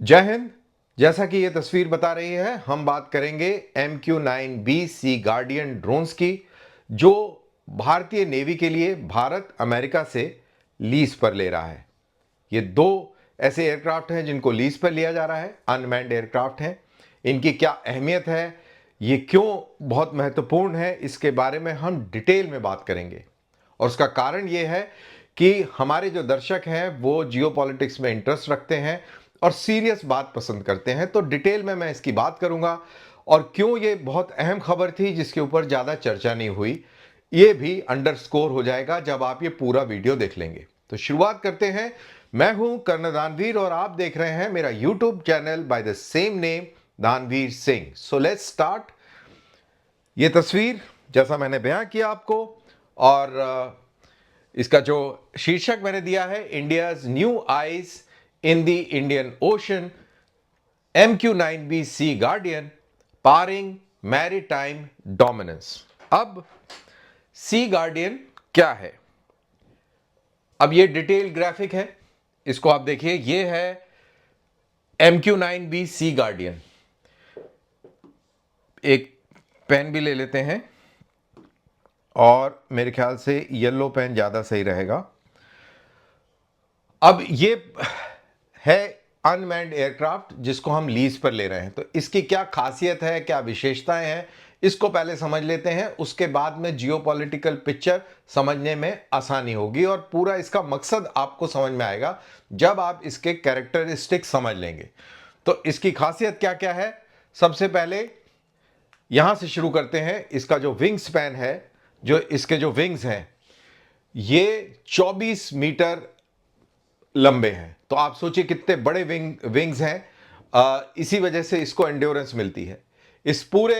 जय हिंद। जैसा कि ये तस्वीर बता रही है, हम बात करेंगे MQ-9B सी गार्डियन ड्रोन्स की, जो भारतीय नेवी के लिए भारत अमेरिका से लीज पर ले रहा है। ये दो ऐसे एयरक्राफ्ट हैं जिनको लीज पर लिया जा रहा है, अनमैन्ड एयरक्राफ्ट हैं। इनकी क्या अहमियत है, ये क्यों बहुत महत्वपूर्ण है, इसके बारे में हम डिटेल में बात करेंगे। और उसका कारण ये है कि हमारे जो दर्शक हैं वो जियोपॉलिटिक्स में इंटरेस्ट रखते हैं और सीरियस बात पसंद करते हैं। तो डिटेल में मैं इसकी बात करूंगा और क्यों ये बहुत अहम खबर थी जिसके ऊपर ज़्यादा चर्चा नहीं हुई, ये भी अंडरस्कोर हो जाएगा जब आप ये पूरा वीडियो देख लेंगे। तो शुरुआत करते हैं। मैं हूं कर्नल दानवीर और आप देख रहे हैं मेरा YouTube channel by the same name, दानवीर सिंह। So let's start. ये तस्वीर जैसा मैंने बयां किया आपको, और इसका जो शीर्षक मैंने दिया है, India's new eyes in the Indian ocean, MQ-9B sea guardian powering maritime dominance. अब सी गार्डियन क्या है? अब ये डिटेल ग्राफिक है, इसको आप देखिए। ये है MQ-9B सी गार्डियन। एक पेन भी ले लेते हैं और मेरे ख्याल से येलो पेन ज़्यादा सही रहेगा। अब ये है अनमैन्ड एयरक्राफ्ट जिसको हम लीज पर ले रहे हैं। तो इसकी क्या खासियत है, क्या विशेषताएं हैं, इसको पहले समझ लेते हैं। उसके बाद में जियोपॉलिटिकल पिक्चर समझने में आसानी होगी और पूरा इसका मकसद आपको समझ में आएगा जब आप इसके कैरेक्टरिस्टिक्स समझ लेंगे। तो इसकी खासियत क्या क्या है, सबसे पहले यहां से शुरू करते हैं। इसका जो विंग स्पैन है, जो इसके जो विंग्स हैं, ये 24 मीटर लंबे हैं। तो आप सोचिए कितने बड़े विंग्स हैं। इसी वजह से इसको एंड्योरेंस मिलती है। इस पूरे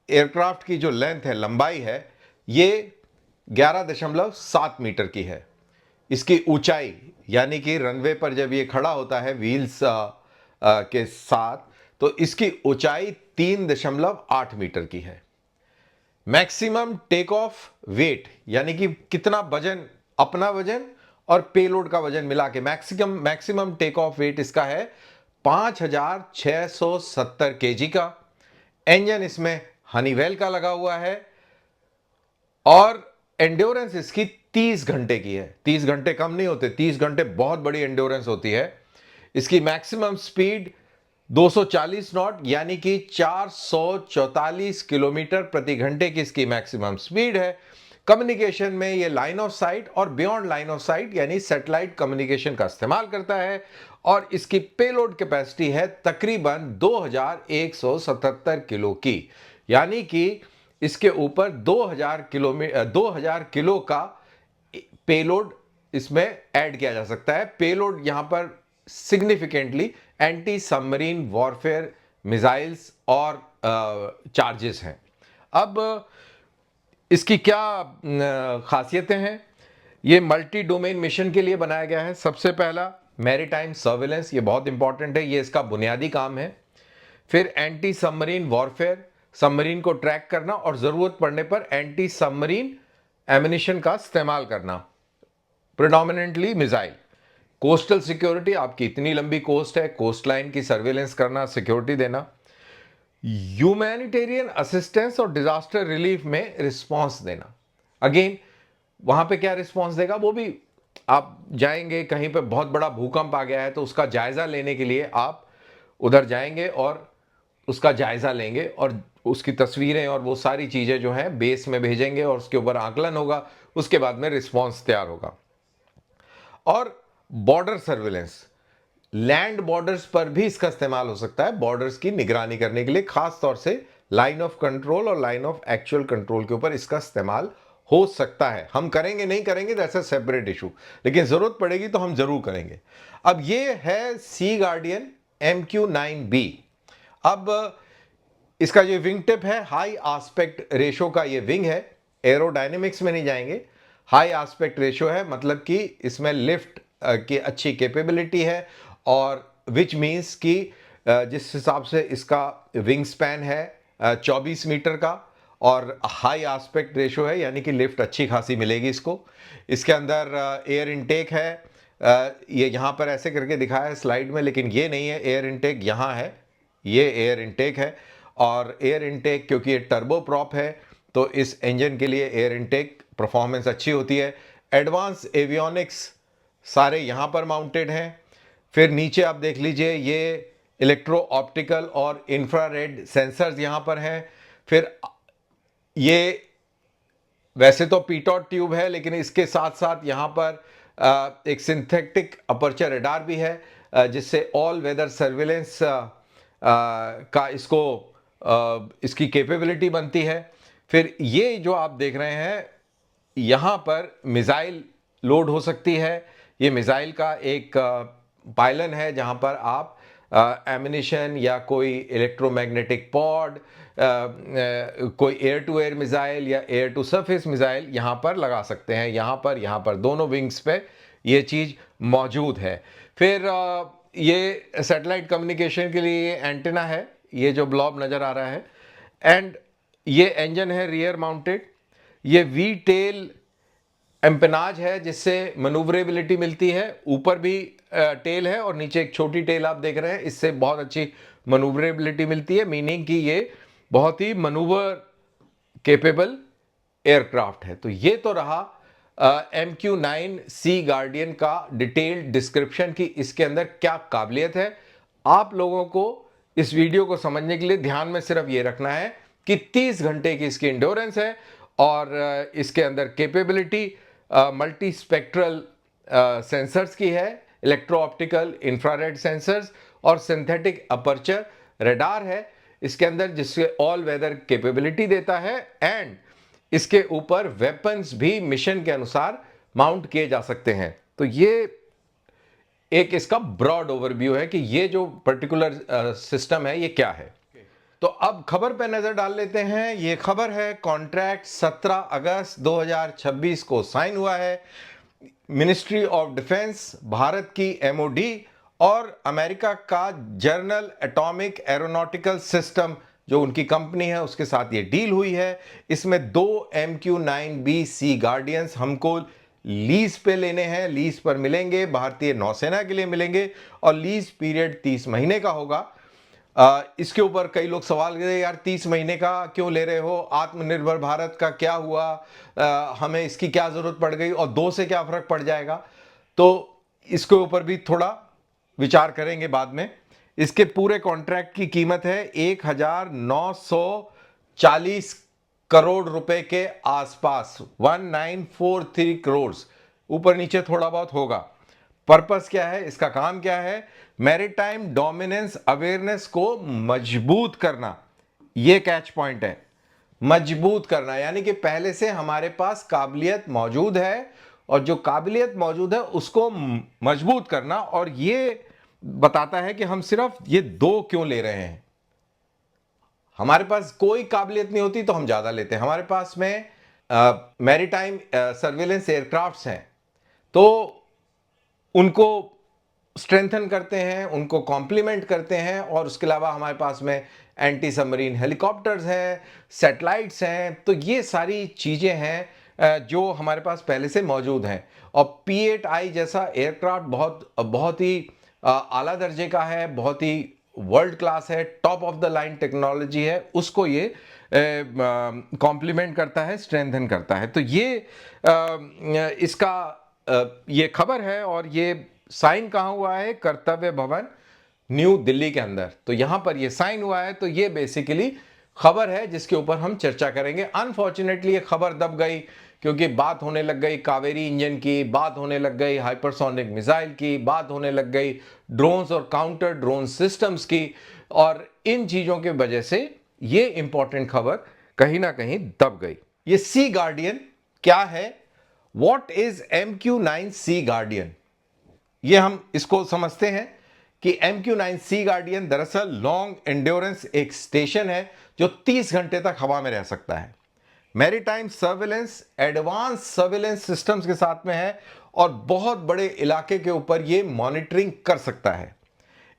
एयरक्राफ्ट की जो लेंथ है, लंबाई है, ये 11.7 मीटर की है। इसकी ऊंचाई, यानी कि रनवे पर जब ये खड़ा होता है व्हील्स के साथ, तो इसकी ऊंचाई 3.8 मीटर की है। मैक्सिमम टेक ऑफ वेट, यानी कि कितना वजन, अपना वजन और पेलोड का वजन मिला के मैक्सिमम टेक ऑफ वेट इसका है 5670 केजी का। इंजन इसमें हनीवेल का लगा हुआ है और एंड्योरेंस इसकी 30 घंटे की है। 30 घंटे कम नहीं होते, 30 घंटे बहुत बड़ी एंड्योरेंस होती है। इसकी मैक्सिमम स्पीड 240 नॉट, यानी कि 444 किलोमीटर प्रति घंटे की इसकी मैक्सिमम स्पीड है। कम्युनिकेशन में ये लाइन ऑफ साइट और बियॉन्ड लाइन ऑफ साइट यानी सैटेलाइट कम्युनिकेशन का इस्तेमाल करता है। और इसकी पेलोड कैपेसिटी है तकरीबन 2177 किलो की, यानी कि इसके ऊपर 2000 किलो का पेलोड इसमें ऐड किया जा सकता है। पेलोड यहां पर significantly anti submarine warfare missiles और चार्जेस हैं। अब इसकी क्या खासियतें हैं? ये मल्टी डोमेन मिशन के लिए बनाया गया है। सबसे पहला मैरीटाइम सर्विलेंस, ये बहुत इंपॉर्टेंट है, ये इसका बुनियादी काम है। फिर एंटी सबमरीन वॉरफेयर, सबमरीन को ट्रैक करना और जरूरत पड़ने पर एंटी सबमरीन एमिनिशन का इस्तेमाल करना, प्रेडोमिनेंटली मिसाइल। कोस्टल सिक्योरिटी, आपकी इतनी लंबी कोस्ट है, कोस्ट लाइन की सर्वेलेंस करना, सिक्योरिटी देना। ह्यूमैनिटेरियन असिस्टेंस और डिजास्टर रिलीफ में रिस्पांस देना। अगेन वहां पे क्या रिस्पांस देगा, वो भी आप जाएंगे, कहीं पे बहुत बड़ा भूकंप आ गया है तो उसका जायजा लेने के लिए आप उधर जाएंगे और उसका जायजा लेंगे और उसकी तस्वीरें और वो सारी चीजें जो हैं बेस में भेजेंगे और उसके ऊपर आकलन होगा। उसके बाद में रिस्पांस तैयार होगा। और बॉर्डर सर्विलेंस, लैंड बॉर्डर्स पर भी इसका इस्तेमाल हो सकता है, बॉर्डर्स की निगरानी करने के लिए। खास तौर से लाइन ऑफ कंट्रोल और लाइन ऑफ एक्चुअल कंट्रोल के ऊपर इसका इस्तेमाल हो सकता है। हम करेंगे नहीं करेंगे दैट्स अ सेपरेट इशू, लेकिन जरूरत पड़ेगी तो हम जरूर करेंगे। अब ये है सी गार्डियन MQ-9B। अब इसका जो विंग टिप है, हाई आस्पेक्ट रेशो का ये विंग है। एरोडायनेमिक्स में नहीं जाएंगे, हाई आस्पेक्ट रेशो है, मतलब कि इसमें लिफ्ट की अच्छी कैपेबिलिटी है। और विच मीन्स कि जिस हिसाब से इसका विंग स्पैन है 24 मीटर का और हाई आस्पेक्ट रेशो है, यानी कि लिफ्ट अच्छी खासी मिलेगी इसको। इसके अंदर एयर इनटेक है ये यहाँ पर ऐसे करके दिखाया है स्लाइड में, लेकिन ये नहीं है। एयर इनटेक यहाँ है, ये एयर इनटेक है। और एयर इनटेक क्योंकि ये टर्बो प्रॉप है तो इस इंजन के लिए एयर इनटेक परफॉर्मेंस अच्छी होती है। एडवांस एवियोनिक्स सारे यहाँ पर माउंटेड हैं। फिर नीचे आप देख लीजिए, ये इलेक्ट्रो ऑप्टिकल और इंफ्रारेड सेंसर्स यहाँ पर हैं। फिर ये वैसे तो पीटॉट ट्यूब है, लेकिन इसके साथ साथ यहाँ पर एक सिंथेटिक अपर्चर रेडार भी है, जिससे ऑल वेदर सर्विलेंस का इसकी कैपेबिलिटी बनती है। फिर ये जो आप देख रहे हैं, यहाँ पर मिसाइल लोड हो सकती है। ये मिसाइल का एक पायलन है जहाँ पर आप एमिनिशन या कोई इलेक्ट्रोमैग्नेटिक पॉड, कोई एयर टू एयर मिसाइल या एयर टू सरफेस मिसाइल यहाँ पर लगा सकते हैं। यहाँ पर दोनों विंग्स पे ये चीज़ मौजूद है। फिर ये सैटेलाइट कम्युनिकेशन के लिए एंटेना है, ये जो ब्लॉब नज़र आ रहा है। एंड ये इंजन है रियर माउंटेड। ये वी टेल एम्पेनाज है जिससे मनूवरेबिलिटी मिलती है। ऊपर भी टेल है और नीचे एक छोटी टेल आप देख रहे हैं, इससे बहुत अच्छी मनूवरेबिलिटी मिलती है, मीनिंग कि ये बहुत ही मनूवर केपेबल एयरक्राफ्ट है। तो ये तो रहा MQ-9 सी गार्डियन का डिटेल्ड डिस्क्रिप्शन की इसके अंदर क्या काबिलियत है। आप लोगों को इस वीडियो को समझने के लिए ध्यान में सिर्फ ये रखना है कि 30 घंटे की इसकी इंड्योरेंस है और इसके अंदर कैपेबिलिटी मल्टी स्पेक्ट्रल सेंसर्स की है, इलेक्ट्रो ऑप्टिकल इंफ्रारेड सेंसर्स और सिंथेटिक अपर्चर रेडार है इसके अंदर, जिससे ऑल वेदर कैपेबिलिटी देता है। एंड इसके ऊपर वेपन्स भी मिशन के अनुसार माउंट किए जा सकते हैं। तो ये एक इसका ब्रॉड ओवरव्यू है कि ये जो पर्टिकुलर सिस्टम है ये क्या है। तो अब खबर पे नजर डाल लेते हैं। ये खबर है, कॉन्ट्रैक्ट 17 अगस्त 2026 को साइन हुआ है। मिनिस्ट्री ऑफ डिफेंस, भारत की MOD और अमेरिका का जर्नल एटॉमिक एरोनॉटिकल सिस्टम जो उनकी कंपनी है उसके साथ ये डील हुई है। इसमें 2 MQ-9B सी गार्डियंस हमको लीज पे लेने हैं, लीज पर मिलेंगे, भारतीय नौसेना के लिए मिलेंगे और लीज पीरियड 30 महीने का होगा। इसके ऊपर कई लोग सवाल करें, यार 30 महीने का क्यों ले रहे हो, आत्मनिर्भर भारत का क्या हुआ, हमें इसकी क्या जरूरत पड़ गई और 2 से क्या फर्क पड़ जाएगा। तो इसके ऊपर भी थोड़ा विचार करेंगे बाद में। इसके पूरे कॉन्ट्रैक्ट की कीमत है 1940 करोड़ रुपए के आसपास, 1943 करोड़, ऊपर नीचे थोड़ा बहुत होगा। पर्पस क्या है, इसका काम क्या है, मैरीटाइम डोमिनेंस अवेयरनेस को मजबूत करना। ये कैच पॉइंट है, मजबूत करना, यानी कि पहले से हमारे पास काबिलियत मौजूद है और जो काबिलियत मौजूद है उसको मजबूत करना। और ये बताता है कि हम सिर्फ ये 2 क्यों ले रहे हैं। हमारे पास कोई काबिलियत नहीं होती तो हम ज्यादा लेते हैं। हमारे पास में मैरीटाइम सर्विलेंस एयरक्राफ्ट्स हैं तो उनको स्ट्रेंथन करते हैं, उनको कॉम्प्लीमेंट करते हैं। और उसके अलावा हमारे पास में एंटी सबमरीन हेलीकॉप्टर्स हैं, सैटेलाइट्स हैं। तो ये सारी चीज़ें हैं जो हमारे पास पहले से मौजूद हैं। और P-8I जैसा एयरक्राफ्ट बहुत ही आला दर्जे का है, बहुत ही वर्ल्ड क्लास है, top of the line technology है, उसको ये कॉम्प्लीमेंट करता है, स्ट्रेंथन करता है। तो ये इसका ये खबर है। और ये साइन कहाँ हुआ है, कर्तव्य भवन न्यू दिल्ली के अंदर। तो यहां पर ये साइन हुआ है। तो ये बेसिकली खबर है जिसके ऊपर हम चर्चा करेंगे। अनफॉर्चुनेटली ये खबर दब गई क्योंकि बात होने लग गई कावेरी इंजन की, बात होने लग गई हाइपरसोनिक मिसाइल की, बात होने लग गई ड्रोन्स और काउंटर ड्रोन सिस्टम्स की। और इन चीजों की वजह से ये इंपॉर्टेंट खबर कहीं ना कहीं दब गई। ये सी गार्डियन क्या है, what is MQ-9 C guardian, ये हम इसको समझते हैं कि MQ-9 सी गार्डियन दरअसल लॉन्ग एंड्योरेंस एक स्टेशन है जो 30 घंटे तक हवा में रह सकता है। Maritime surveillance advance surveillance systems के साथ में है और बहुत बड़े इलाके के ऊपर ये मॉनिटरिंग कर सकता है।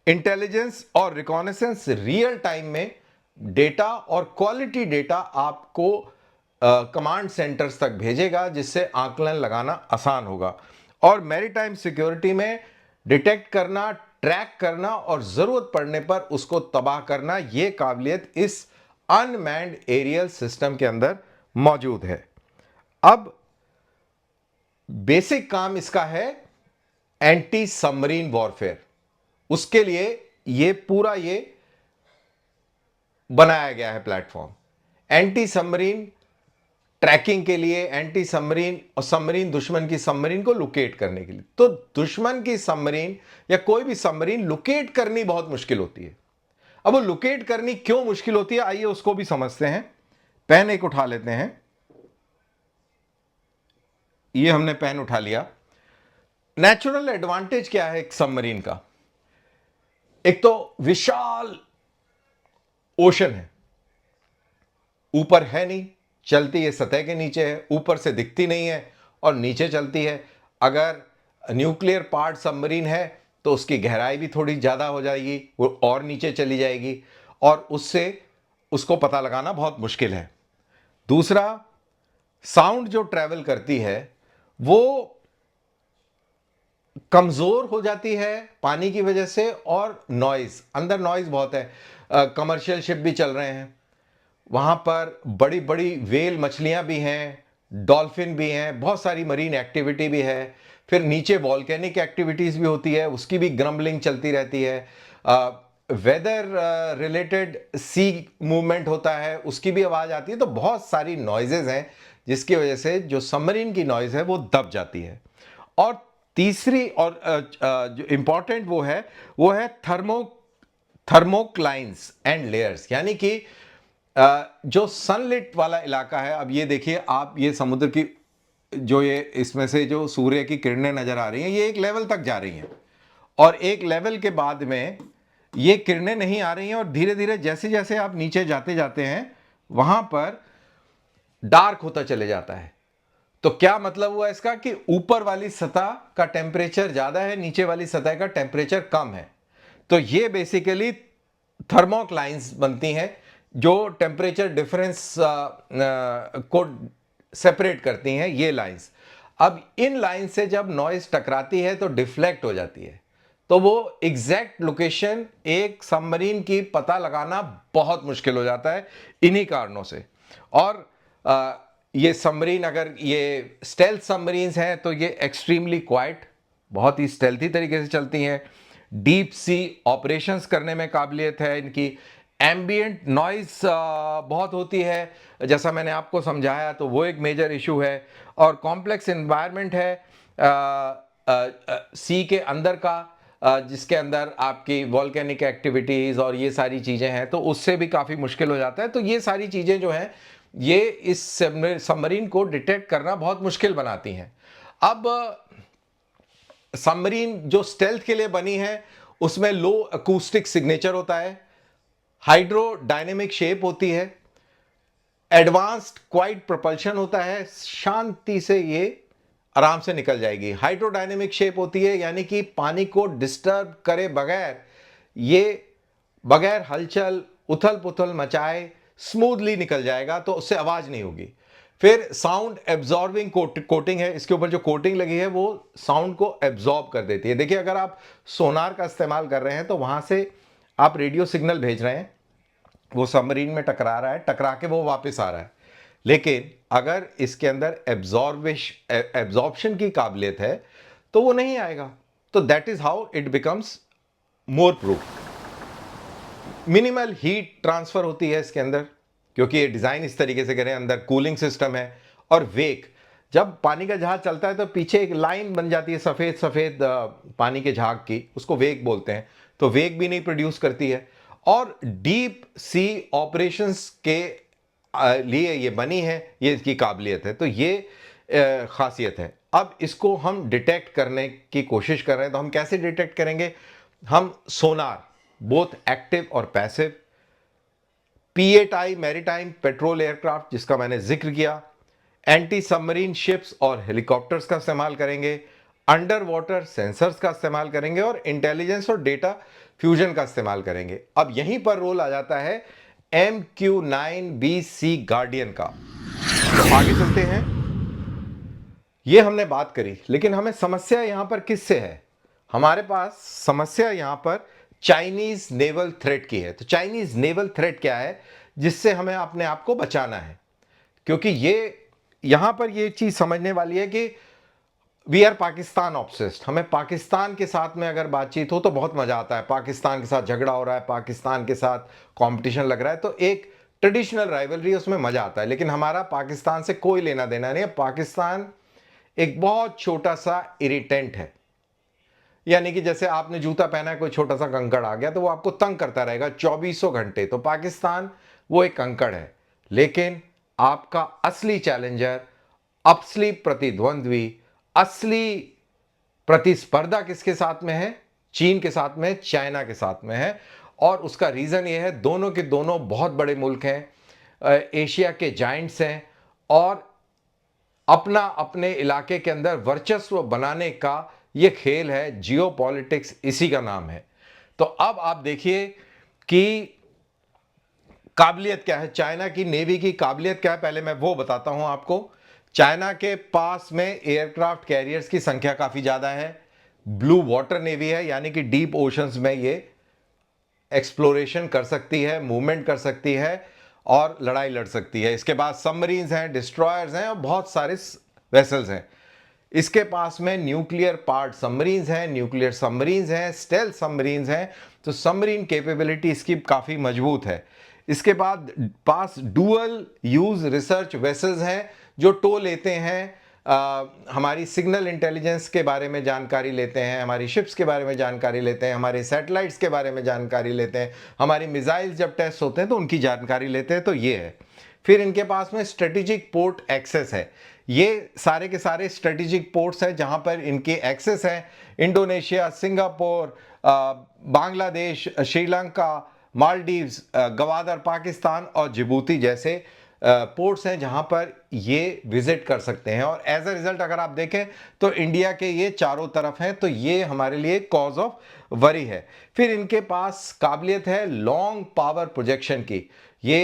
इंटेलिजेंस और रिकॉनेसेंस रियल टाइम में डेटा और क्वालिटी डेटा आपको कमांड सेंटर्स तक भेजेगा, जिससे आकलन लगाना आसान होगा। और मैरीटाइम सिक्योरिटी में डिटेक्ट करना, ट्रैक करना और जरूरत पड़ने पर उसको तबाह करना, यह काबिलियत इस अनमैन्ड एरियल सिस्टम के अंदर मौजूद है। अब बेसिक काम इसका है एंटी सबमरीन वॉरफेयर। उसके लिए ये बनाया गया है प्लेटफॉर्म, एंटी सबमरीन ट्रैकिंग के लिए, एंटी सबमरीन और सबमरीन दुश्मन की सबमरीन को लोकेट करने के लिए। तो दुश्मन की सबमरीन या कोई भी सबमरीन लोकेट करनी बहुत मुश्किल होती है। अब वो लोकेट करनी क्यों मुश्किल होती है, आइए उसको भी समझते हैं। पेन एक उठा लेते हैं, ये हमने पेन उठा लिया। नेचुरल एडवांटेज क्या है एक सबमरीन का? एक तो विशाल ओशन है, ऊपर है नहीं, चलती है सतह के नीचे है, ऊपर से दिखती नहीं है और नीचे चलती है। अगर न्यूक्लियर पार्ट सबमरीन है तो उसकी गहराई भी थोड़ी ज़्यादा हो जाएगी, वो और नीचे चली जाएगी और उससे उसको पता लगाना बहुत मुश्किल है। दूसरा, साउंड जो ट्रैवल करती है वो कमज़ोर हो जाती है पानी की वजह से, और नॉइज़, अंदर नॉइज़ बहुत है। कमर्शियल शिप भी चल रहे हैं, वहाँ पर बड़ी बड़ी वेल मछलियाँ भी हैं, डॉल्फिन भी हैं, बहुत सारी मरीन एक्टिविटी भी है। फिर नीचे वॉल्केनिक एक्टिविटीज़ भी होती है, उसकी भी ग्रम्बलिंग चलती रहती है। वेदर रिलेटेड सी मूवमेंट होता है, उसकी भी आवाज़ आती है। तो बहुत सारी नॉइजेज़ हैं जिसकी वजह से जो सबमरीन की नॉइज़ है वो दब जाती है। और तीसरी और जो इंपॉर्टेंट वो है थर्मोक्लाइंस एंड लेयर्स, यानी कि जो सनलिट वाला इलाका है। अब ये देखिए आप, ये समुद्र की जो ये इसमें से जो सूर्य की किरणें नजर आ रही हैं, ये एक लेवल तक जा रही हैं और एक लेवल के बाद में ये किरणें नहीं आ रही हैं और धीरे धीरे जैसे जैसे आप नीचे जाते जाते हैं वहां पर डार्क होता चले जाता है। तो क्या मतलब हुआ इसका कि ऊपर वाली सतह का टेम्परेचर ज्यादा है, नीचे वाली सतह का टेम्परेचर कम है। तो ये बेसिकली थर्मोक्लाइंस बनती हैं जो टेम्परेचर डिफरेंस को सेपरेट करती हैं, ये लाइंस। अब इन लाइन से जब नॉइज टकराती है तो डिफ्लेक्ट हो जाती है, तो वो एग्जैक्ट लोकेशन एक सबमरीन की पता लगाना बहुत मुश्किल हो जाता है इन्हीं कारणों से। और ये सबमरीन, अगर ये स्टेल्थ सबमरीन्स हैं तो ये एक्सट्रीमली क्वाइट, बहुत ही स्टेल्थी तरीके से चलती हैं। डीप सी ऑपरेशंस करने में काबिलियत है इनकी। एम्बियंट नॉइज बहुत होती है, जैसा मैंने आपको समझाया, तो वो एक मेजर इशू है। और कॉम्प्लेक्स एनवायरनमेंट है सी के अंदर का, जिसके अंदर आपकी वॉल्केनिक एक्टिविटीज़ और ये सारी चीज़ें हैं, तो उससे भी काफ़ी मुश्किल हो जाता है। तो ये सारी चीज़ें जो हैं ये इस सबमरीन को डिटेक्ट करना बहुत मुश्किल बनाती हैं। अब सबमरीन जो स्टेल्थ के लिए बनी है उसमें लो अकूस्टिक सिग्नेचर होता है, हाइड्रोडायनेमिक शेप होती है, एडवांस्ड क्वाइट प्रोपल्शन होता है, शांति से ये आराम से निकल जाएगी। हाइड्रोडायनेमिक शेप होती है यानी कि पानी को डिस्टर्ब करे बगैर ये बगैर हलचल उथल पुथल मचाए स्मूथली निकल जाएगा, तो उससे आवाज नहीं होगी। फिर साउंड एब्जॉर्बिंग कोटिंग है, इसके ऊपर जो कोटिंग लगी है वो साउंड को एब्जॉर्ब कर देती है। देखिए अगर आप सोनार का इस्तेमाल कर रहे हैं तो वहां से आप रेडियो सिग्नल भेज रहे हैं, वो सबमरीन में टकरा रहा है, टकरा के वो वापस आ रहा है, लेकिन अगर इसके अंदर एब्जॉर्प्शन की काबिलियत है तो वो नहीं आएगा। तो that is how it becomes more proof. Minimal heat transfer होती है इसके अंदर, क्योंकि ये डिजाइन इस तरीके से करें, अंदर कूलिंग सिस्टम है। और वेग, जब पानी का जहाज चलता है तो पीछे एक लाइन बन जाती है सफेद सफेद पानी के झाग की, उसको वेग बोलते हैं, तो वेग भी नहीं प्रोड्यूस करती है। और डीप सी ऑपरेशंस के लिए ये बनी है, ये इसकी काबिलियत है, तो ये खासियत है। अब इसको हम डिटेक्ट करने की कोशिश कर रहे हैं, तो हम कैसे डिटेक्ट करेंगे? हम सोनार, बोथ एक्टिव और passive, P8I maritime petrol aircraft जिसका मैंने जिक्र किया, एंटी सबमरीन शिप्स और हेलीकॉप्टर्स का इस्तेमाल करेंगे, अंडर वाटर सेंसर्स का इस्तेमाल करेंगे और इंटेलिजेंस और डेटा फ्यूजन का इस्तेमाल करेंगे। अब यहीं पर रोल आ जाता है MQ-9B Sea गार्डियन का। तो आगे चलते हैं। ये हमने बात करी, लेकिन हमें समस्या यहां पर किससे है? हमारे पास समस्या यहां पर चाइनीज नेवल थ्रेट की है। तो चाइनीज नेवल थ्रेट क्या है जिससे हमें अपने आप को बचाना है? क्योंकि ये यहां पर ये चीज समझने वाली है कि वी आर पाकिस्तान ऑब्सेस्ड। हमें पाकिस्तान के साथ में अगर बातचीत हो तो बहुत मजा आता है। पाकिस्तान के साथ झगड़ा हो रहा है, पाकिस्तान के साथ कंपटीशन लग रहा है, तो एक ट्रेडिशनल राइवलरी, उसमें मजा आता है। लेकिन हमारा पाकिस्तान से कोई लेना देना नहीं है। पाकिस्तान एक बहुत छोटा सा इरिटेंट है। यानी कि जैसे आपने जूता पहना है, कोई छोटा सा कंकड़ आ गया तो वो आपको तंग करता रहेगा 2400 घंटे। तो पाकिस्तान वो एक कंकड़ है। लेकिन आपका असली चैलेंजर, असली प्रतिद्वंद्वी, असली प्रतिस्पर्धा किसके साथ में है? चीन के साथ में, चाइना के साथ में है। और उसका रीजन ये है, दोनों के दोनों बहुत बड़े मुल्क हैं, एशिया के जाइंट्स हैं, और अपना अपने इलाके के अंदर वर्चस्व बनाने का ये खेल है। जियोपॉलिटिक्स इसी का नाम है। तो अब आप देखिए कि काबिलियत क्या है, चाइना की नेवी की काबिलियत क्या है, पहले मैं वो बताता हूं आपको। चाइना के पास में एयरक्राफ्ट कैरियर्स की संख्या काफी ज्यादा है। ब्लू वाटर नेवी है, यानी कि डीप ओशंस में ये एक्सप्लोरेशन कर सकती है, मूवमेंट कर सकती है और लड़ाई लड़ सकती है। इसके बाद सबमरीन्स हैं, डिस्ट्रॉयर्स हैं और बहुत सारे वेसल्स हैं। इसके पास में न्यूक्लियर पार्ट सबमरीन्स हैं, न्यूक्लियर सबमरीन्स हैं, स्टेल्थ सबमरीन्स हैं। तो सबमरीन कैपेबिलिटी इसकी काफ़ी मजबूत है। इसके बाद पास डुअल यूज रिसर्च वेसल्स हैं जो टो लेते हैं, हमारी सिग्नल इंटेलिजेंस के बारे में जानकारी लेते हैं, हमारी शिप्स के बारे में जानकारी लेते हैं, हमारे सैटेलाइट्स के बारे में जानकारी लेते हैं, हमारी मिसाइल्स जब टेस्ट होते हैं तो उनकी जानकारी लेते हैं। तो ये है। फिर इनके पास में स्ट्रेटेजिक पोर्ट एक्सेस है। ये सारे के सारे स्ट्रेटेजिक पोर्ट्स हैं जहां पर इनके एक्सेस हैं। इंडोनेशिया, सिंगापुर, बांग्लादेश, श्रीलंका, मालदीव्स, गवादर पाकिस्तान और जिबूती जैसे पोर्ट्स हैं जहां पर ये विजिट कर सकते हैं। और एज अ रिजल्ट अगर आप देखें तो इंडिया के ये चारों तरफ हैं। तो ये हमारे लिए कॉज ऑफ वरी है। फिर इनके पास काबिलियत है लॉन्ग पावर प्रोजेक्शन की। ये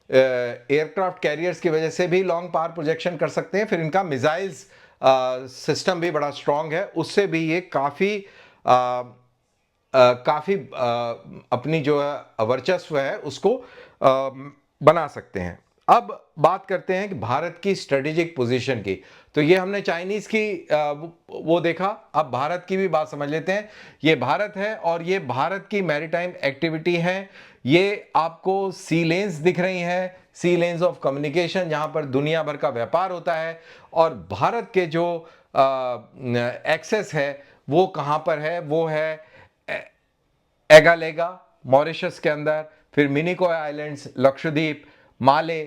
एयरक्राफ्ट कैरियर्स की वजह से भी लॉन्ग पावर प्रोजेक्शन कर सकते हैं। फिर इनका मिसाइल्स सिस्टम भी बड़ा स्ट्रांग है, उससे भी ये काफ़ी अपनी जो वर्चस्व है उसको बना सकते हैं। अब बात करते हैं कि भारत की स्ट्रेटेजिक पोजीशन की। तो ये हमने चाइनीज की वो देखा। अब भारत की भी बात समझ लेते हैं। ये भारत है और ये भारत की मैरीटाइम एक्टिविटी है। ये आपको सी लेन्स दिख रही हैं, सी लेन्स ऑफ कम्युनिकेशन, जहां पर दुनिया भर का व्यापार होता है। और भारत के जो एक्सेस है वो कहां पर है? वो है एगालेगा मॉरिशस के अंदर, फिर मिनिकॉय आइलैंड्स, लक्षद्वीप, माले,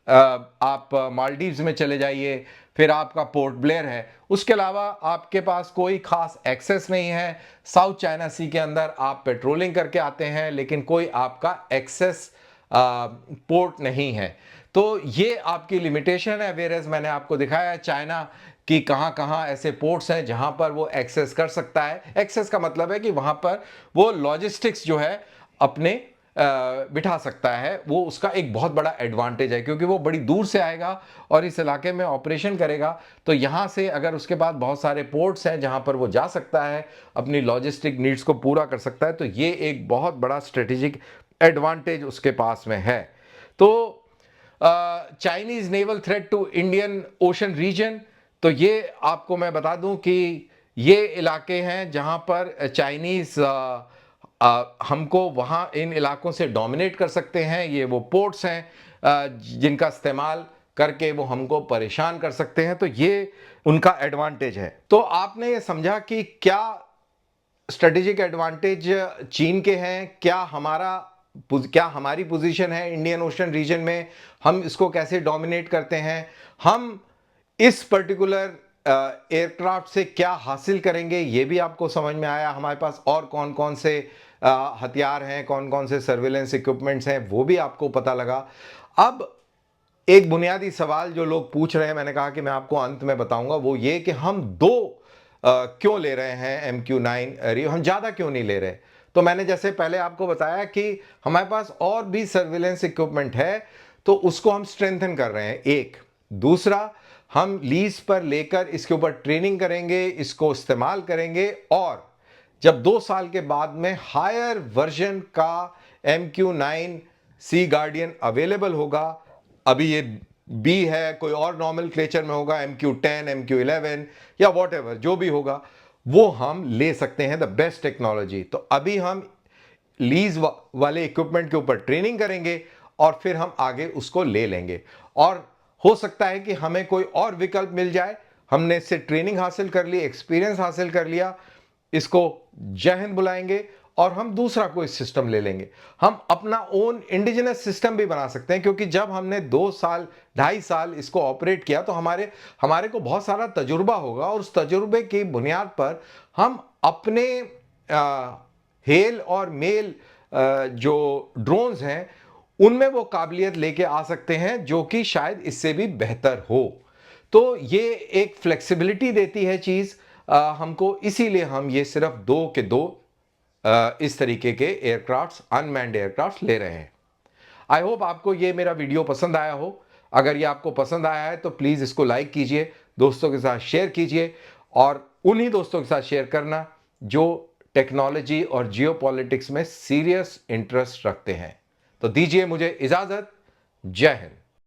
आप मालदीव्स में चले जाइए, फिर आपका पोर्ट ब्लेयर है। उसके अलावा आपके पास कोई खास एक्सेस नहीं है। साउथ चाइना सी के अंदर आप पेट्रोलिंग करके आते हैं, लेकिन कोई आपका एक्सेस पोर्ट नहीं है। तो ये आपकी लिमिटेशन है। वेरेज मैंने आपको दिखाया है चाइना कि कहां कहां ऐसे पोर्ट्स हैं जहां पर वो एक्सेस कर सकता है। एक्सेस का मतलब है कि वहां पर वो लॉजिस्टिक्स जो है अपने बिठा सकता है। वो उसका एक बहुत बड़ा एडवांटेज है, क्योंकि वो बड़ी दूर से आएगा और इस इलाके में ऑपरेशन करेगा। तो यहाँ से अगर उसके पास बहुत सारे पोर्ट्स हैं जहाँ पर वो जा सकता है, अपनी लॉजिस्टिक नीड्स को पूरा कर सकता है, तो ये एक बहुत बड़ा स्ट्रेटेजिक एडवांटेज उसके पास में है। तो Chinese naval threat to Indian Ocean region, तो ये आपको मैं बता दूं कि ये इलाके हैं जहां पर चाइनीज हमको वहां इन इलाकों से डोमिनेट कर सकते हैं। ये वो पोर्ट्स हैं जिनका इस्तेमाल करके वो हमको परेशान कर सकते हैं। तो ये उनका एडवांटेज है। तो आपने ये समझा कि क्या स्ट्रेटेजिक एडवांटेज चीन के हैं, क्या हमारी पोजीशन है इंडियन ओशन रीजन में, हम इसको कैसे डोमिनेट करते हैं, हम इस पर्टिकुलर एयरक्राफ्ट से क्या हासिल करेंगे, ये भी आपको समझ में आया। हमारे पास और कौन कौन से हथियार हैं, कौन कौन से सर्विलेंस इक्विपमेंट्स हैं, वो भी आपको पता लगा। अब एक बुनियादी सवाल जो लोग पूछ रहे हैं, मैंने कहा कि मैं आपको अंत में बताऊंगा, वो ये कि हम क्यों ले रहे हैं MQ-9, हम ज़्यादा क्यों नहीं ले रहे? तो मैंने जैसे पहले आपको बताया कि हमारे पास और भी सर्विलेंस इक्विपमेंट है, तो उसको हम स्ट्रेंथन कर रहे हैं। एक दूसरा, हम लीज पर लेकर इसके ऊपर ट्रेनिंग करेंगे, इसको इस्तेमाल करेंगे और जब 2 साल के बाद में हायर वर्जन का MQ-9 सी गार्डियन अवेलेबल होगा, अभी ये बी है, कोई और नॉर्मल क्लेचर में होगा MQ-10, MQ-11 या वॉट जो भी होगा, वो हम ले सकते हैं द बेस्ट टेक्नोलॉजी। तो अभी हम लीज वाले इक्विपमेंट के ऊपर ट्रेनिंग करेंगे और फिर हम आगे उसको ले लेंगे। और हो सकता है कि हमें कोई और विकल्प मिल जाए, हमने इससे ट्रेनिंग हासिल कर ली, एक्सपीरियंस हासिल कर लिया, इसको जय हिंद बुलाएंगे और हम दूसरा कोई सिस्टम ले लेंगे। हम अपना ओन इंडिजिनस सिस्टम भी बना सकते हैं, क्योंकि जब हमने 2 साल 2.5 साल इसको ऑपरेट किया तो हमारे को बहुत सारा तजुर्बा होगा और उस तजुर्बे की बुनियाद पर हम अपने हेल और मेल जो ड्रोन्स हैं उनमें वो काबिलियत लेके आ सकते हैं जो कि शायद इससे भी बेहतर हो। तो ये एक फ्लेक्सिबिलिटी देती है चीज़ हमको, इसीलिए हम ये सिर्फ 2 के 2 इस तरीके के एयरक्राफ्ट्स, अनमैन्ड एयरक्राफ्ट्स ले रहे हैं। आई होप आपको ये मेरा वीडियो पसंद आया हो। अगर ये आपको पसंद आया है तो प्लीज़ इसको लाइक कीजिए, दोस्तों के साथ शेयर कीजिए और उन्हीं दोस्तों के साथ शेयर करना जो टेक्नोलॉजी और जियोपॉलिटिक्स में सीरियस इंटरेस्ट रखते हैं। तो दीजिए मुझे इजाज़त। जय हिंद।